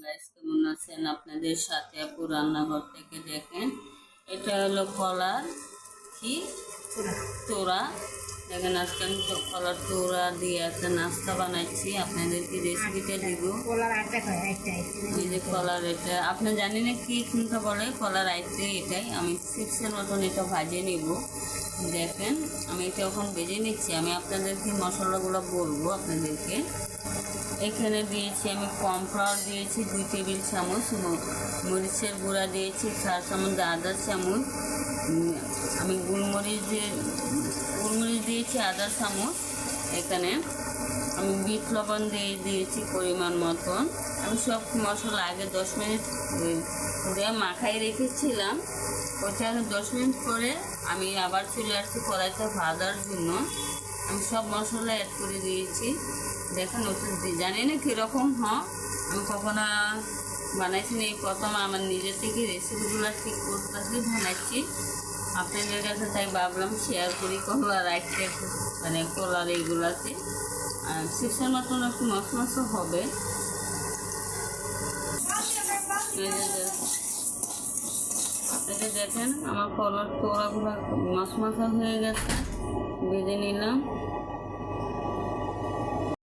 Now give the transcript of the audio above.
Guys, কেমন আছেন? আপনাদের সাথে আপু রান্নাঘর থেকে দেখেন, এটা হলো কলার কি তোড়া। দেখেন, আজকে আমি তো কলার তোড়া দিয়ে একটা নাস্তা বানাচ্ছি, আপনাদেরকে রেসিপিটা দিব। এই যে কলার, এটা আপনি জানি না কি কোনটা বলে, কলার আইতে এটাই আমি চিপসের মতন এটা ভাজে নিব। দেখেন, আমি এটা এখন ভেজে নিচ্ছি। আমি আপনাদেরকে মশলাগুলো বলবো আপনাদেরকে। এখানে দিয়েছি আমি কর্নফ্লাওয়ার দিয়েছি 2 টেবিল চামচ, মরিচের গুঁড়া দিয়েছি 4 চামচ, আদা চামচ, আমি গোলমরিচ দিয়েছি আদা চামচ। এখানে আমি বিট লবণ দিয়েছি পরিমাণ মতন। আমি সব মশলা আগে 10 মিনিট দিয়ে মাখাই রেখেছিলাম। ওটা 10 মিনিট পরে আমি আবার চলে আসছি কড়াইতে ভাজার জন্য। আমি সব মশলা অ্যাড করে দিয়েছি। দেখেন, ওটা জানি না কীরকম আমি কখনো বানাইছি না, এই প্রথম আমার নিজের থেকে রেসিপিগুলো ঠিক করতে বানাচ্ছি আপনাদের কাছে, তাই ভাবলাম শেয়ার করি। কলার রাখতে মানে কলার এইগুলাতে চিপসের মতন একটু মশমশো হবে। এই যে দেখেন, আমার কলার তোড়াগুলো মশমশা হয়ে গেছে, ভেজে নিলাম।